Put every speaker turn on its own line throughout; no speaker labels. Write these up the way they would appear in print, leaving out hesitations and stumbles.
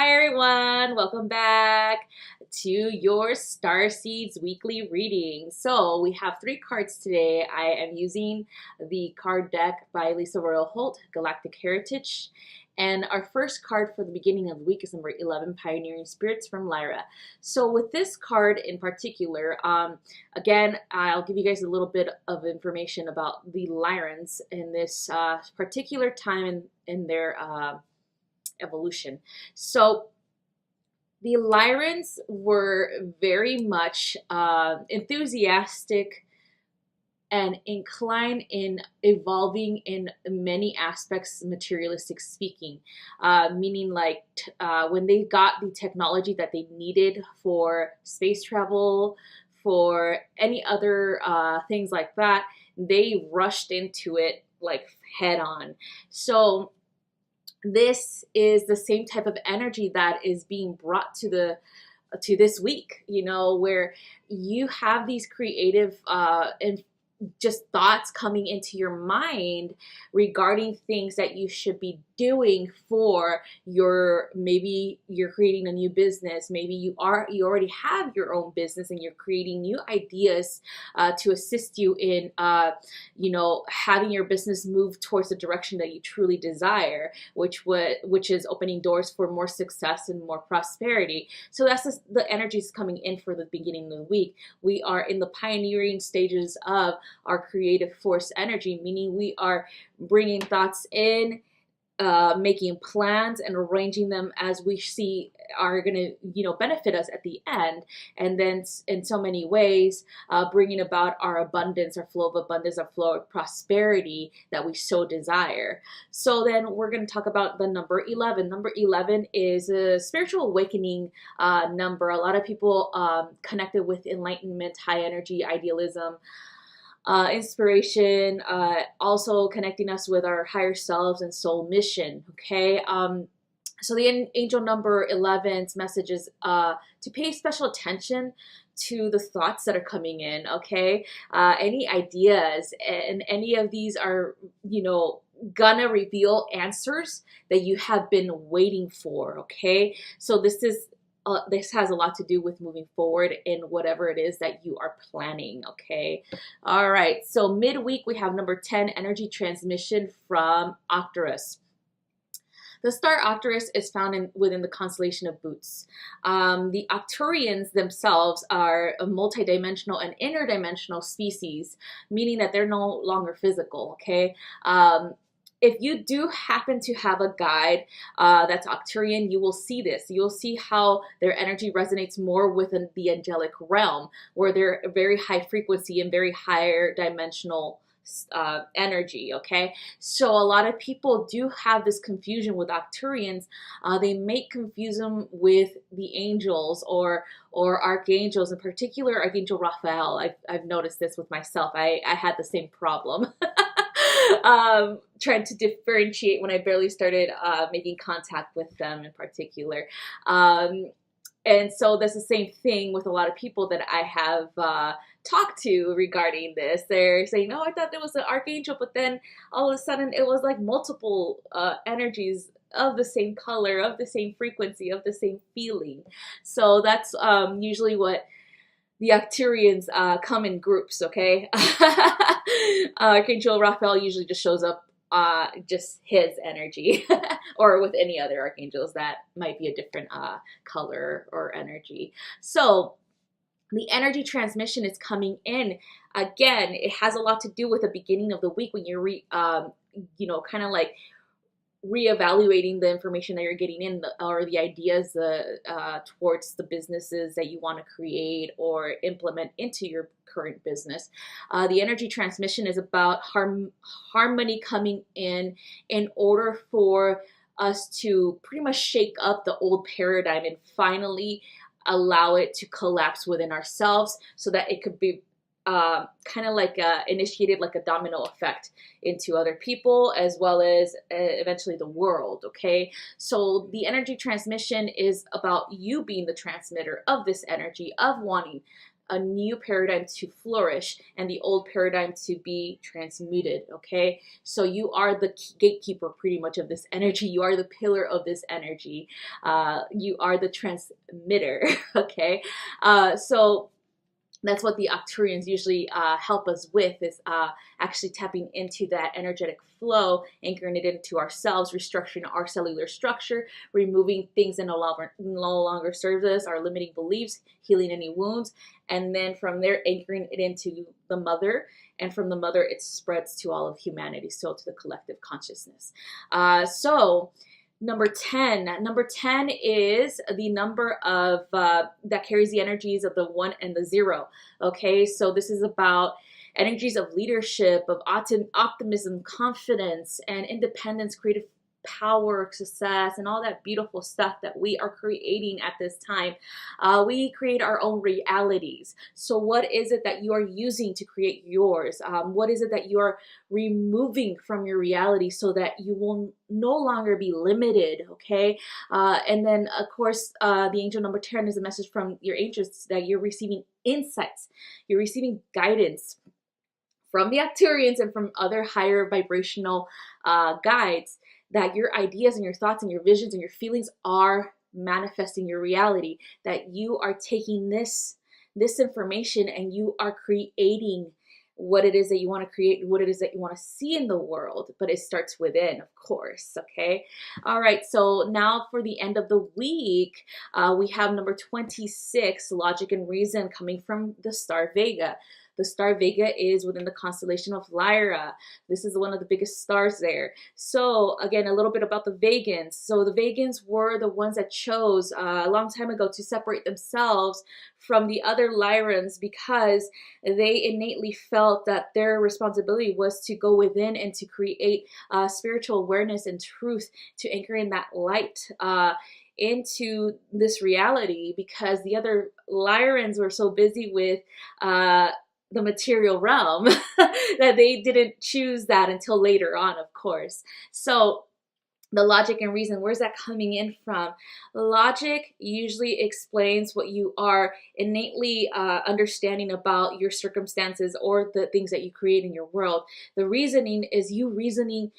Hi everyone, welcome back to your Starseeds weekly reading. So we have three cards today. I am using the card deck by Lisa Royal Holt, Galactic Heritage. And our first card for the beginning of the week is number 11, Pioneering Spirits from Lyra. So with this card in particular, again, I'll give you guys a little bit of information about the Lyrans in this particular time in their evolution. So the Lyrans were very much enthusiastic and inclined in evolving in many aspects, materialistic speaking, meaning like when they got the technology that they needed for space travel, for any other things like that, they rushed into it like head on. So this is the same type of energy that is being brought to this week, where you have these creative and just thoughts coming into your mind regarding things that you should be doing for maybe you're creating a new business, maybe you already have your own business and you're creating new ideas to assist you in having your business move towards the direction that you truly desire, which is opening doors for more success and more prosperity. So that's the energies coming in for the beginning of the week. We are in the pioneering stages of our creative force energy, meaning we are bringing thoughts in, making plans and arranging them as we see are going to benefit us at the end, and then in so many ways bringing about our abundance, our flow of abundance, our flow of prosperity that we so desire. So then we're going to talk about the number 11. Number 11 is a spiritual awakening number. A lot of people connected with enlightenment, high energy, idealism, inspiration, also connecting us with our higher selves and soul mission. Okay. So the angel number 11's message is to pay special attention to the thoughts that are coming in. Okay. Any ideas, and any of these are, gonna reveal answers that you have been waiting for. Okay. So this has a lot to do with moving forward in whatever it is that you are planning. Okay. All right. So midweek, we have number 10, energy transmission from Octarus. The star Octarus is found within the constellation of Boots. The Octurians themselves are a multidimensional and interdimensional species, meaning that they're no longer physical. Okay. If you do happen to have a guide that's Octurian, you will see this. You'll see how their energy resonates more with the angelic realm, where they're very high frequency and very higher dimensional energy. Okay, so a lot of people do have this confusion with Octurians. They may confuse them with the angels or archangels, in particular Archangel Raphael. I've noticed this with myself. I had the same problem. Trying to differentiate when I barely started making contact with them in particular. And so that's the same thing with a lot of people that I have talked to regarding this. They're saying, oh, I thought there was an archangel, but then all of a sudden it was like multiple energies of the same color, of the same frequency, of the same feeling. So that's usually what the Octurians come in groups. Okay. Archangel Raphael usually just shows up just his energy or with any other archangels that might be a different color or energy. So the energy transmission is coming in. Again, it has a lot to do with the beginning of the week when you're kind of like reevaluating the information that you're getting in, or the ideas towards the businesses that you want to create or implement into your current business. The energy transmission is about harmony coming in order for us to pretty much shake up the old paradigm and finally allow it to collapse within ourselves, so that it could be kind of like initiated like a domino effect into other people, as well as eventually the world. Okay, so the energy transmission is about you being the transmitter of this energy, of wanting a new paradigm to flourish and the old paradigm to be transmuted, okay? So you are the gatekeeper pretty much of this energy. You are the pillar of this energy. You are the transmitter, okay? So that's what the Arcturians usually help us with, is actually tapping into that energetic flow, anchoring it into ourselves, restructuring our cellular structure, removing things that no longer serves us, our limiting beliefs, healing any wounds, and then from there anchoring it into the mother, and from the mother it spreads to all of humanity, so to the collective consciousness. So number 10. Number 10 is the number of that carries the energies of the 1 and the 0. Okay, so this is about energies of leadership, of optimism, confidence, and independence, creative power, success, and all that beautiful stuff that we are creating at this time. We create our own realities. So what is it that you are using to create yours? What is it that you are removing from your reality so that you will no longer be limited, okay? And then, of course, the angel number 10 is a message from your angels that you're receiving insights. You're receiving guidance from the Arcturians and from other higher vibrational guides, that your ideas and your thoughts and your visions and your feelings are manifesting your reality, that you are taking this information and you are creating what it is that you want to create, what it is that you want to see in the world. But it starts within, of course, okay? All right, so now for the end of the week, we have number 26, Logic and Reason, coming from the star Vega. The star Vega is within the constellation of Lyra. This is one of the biggest stars there. So again, a little bit about the Vegans. So the Vegans were the ones that chose a long time ago to separate themselves from the other Lyrans, because they innately felt that their responsibility was to go within and to create spiritual awareness and truth, to anchor in that light into this reality, because the other Lyrans were so busy with the material realm that they didn't choose that until later on, of course. So the logic and reason, where's that coming in from? Logic usually explains what you are innately understanding about your circumstances or the things that you create in your world. The reasoning is you reasoning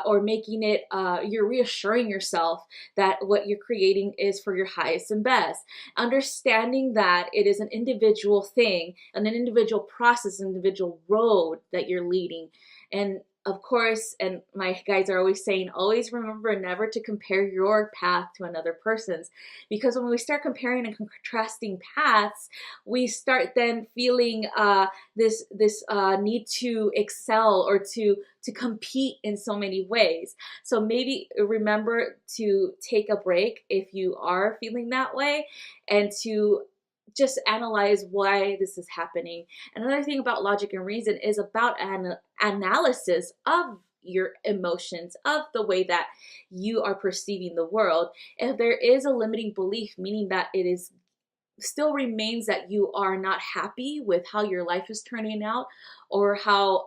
or making it, you're reassuring yourself that what you're creating is for your highest and best. Understanding that it is an individual thing, an individual process, an individual road that you're leading. And of course, and my guys are always saying, always remember never to compare your path to another person's, because when we start comparing and contrasting paths, we start then feeling this need to excel or to compete in so many ways. So maybe remember to take a break if you are feeling that way, and to just analyze why this is happening. Another thing about logic and reason is about an analysis of your emotions, of the way that you are perceiving the world. If there is a limiting belief, meaning that it is still remains that you are not happy with how your life is turning out, or how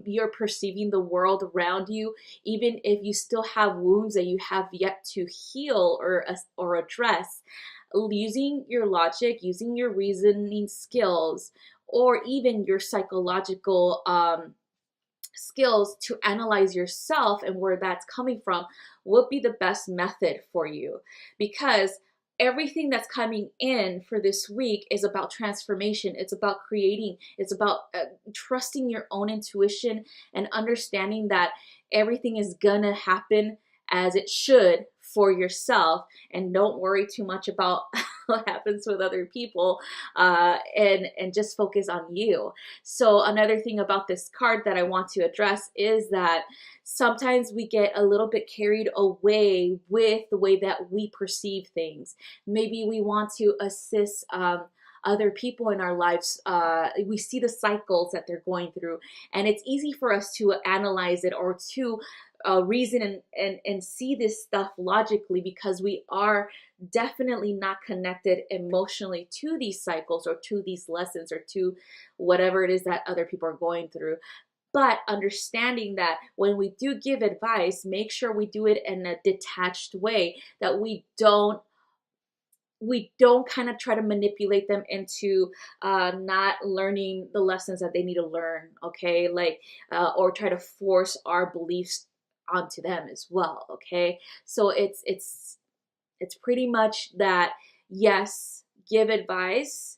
you're perceiving the world around you, even if you still have wounds that you have yet to heal or address, using your logic, using your reasoning skills, or even your psychological skills to analyze yourself and where that's coming from would be the best method for you. Because everything that's coming in for this week is about transformation. It's about creating. It's about trusting your own intuition and understanding that everything is gonna happen as it should for yourself, and don't worry too much about what happens with other people, and just focus on you. So another thing about this card that I want to address is that sometimes we get a little bit carried away with the way that we perceive things. Maybe we want to assist other people in our lives. We see the cycles that they're going through, and it's easy for us to analyze it or to reason and see this stuff logically, because we are definitely not connected emotionally to these cycles or to these lessons or to whatever it is that other people are going through. But understanding that when we do give advice, make sure we do it in a detached way, that we don't we don't kind of try to manipulate them into not learning the lessons that they need to learn, okay? Like, or try to force our beliefs onto them as well, okay? So it's pretty much that, yes, give advice,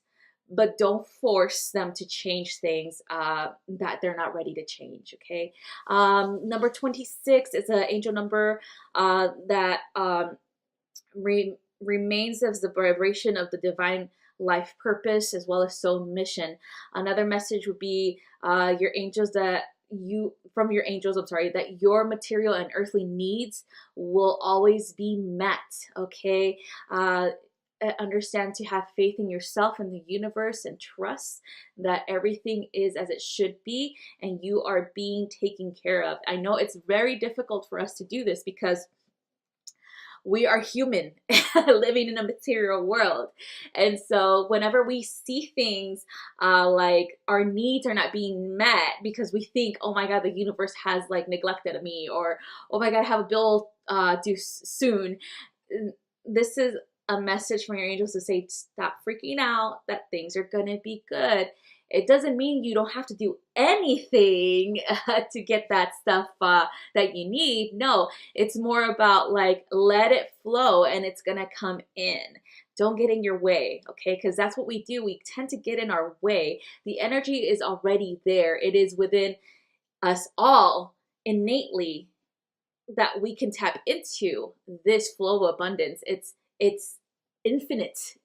but don't force them to change things that they're not ready to change, okay? Number 26 is an angel number that remains as the vibration of the divine life purpose as well as soul mission. Another message would be your angels that you from your angels, I'm sorry, that your material and earthly needs will always be met, okay? Understand to have faith in yourself and the universe and trust that everything is as it should be and you are being taken care of. I know it's very difficult for us to do this because we are human living in a material world. And so whenever we see things like our needs are not being met because we think, oh my God, the universe has like neglected me, or oh my God, I have a bill due soon. This is a message from your angels to say, stop freaking out, that things are going to be good. It doesn't mean you don't have to do anything to get that stuff that you need. No, it's more about like, let it flow and it's going to come in. Don't get in your way, okay? Because that's what we do. We tend to get in our way. The energy is already there. It is within us all innately that we can tap into this flow of abundance. It's infinite,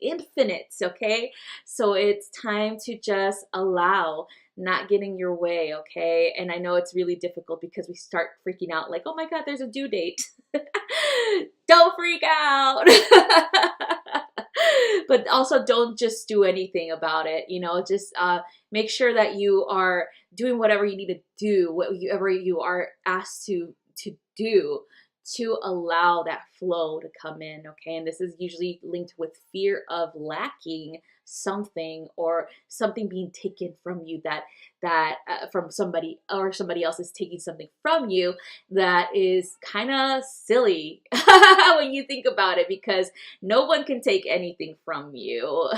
okay? So it's time to just allow, not getting your way, okay? And I know it's really difficult because we start freaking out like, oh my God, there's a due date. Don't freak out. But also don't just do anything about it, you know, just make sure that you are doing whatever you need to do, whatever you are asked to do to allow that flow to come in, okay? And this is usually linked with fear of lacking something or something being taken from you that from somebody, or somebody else is taking something from you that is kind of silly when you think about it, because no one can take anything from you.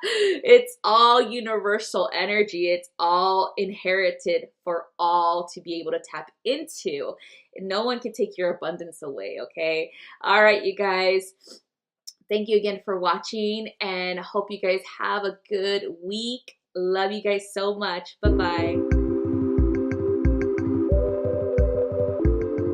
It's all universal energy. It's all inherited for all to be able to tap into. No one can take your abundance away, okay? All right, you guys. Thank you again for watching, and hope you guys have a good week. Love you guys so much. Bye-bye.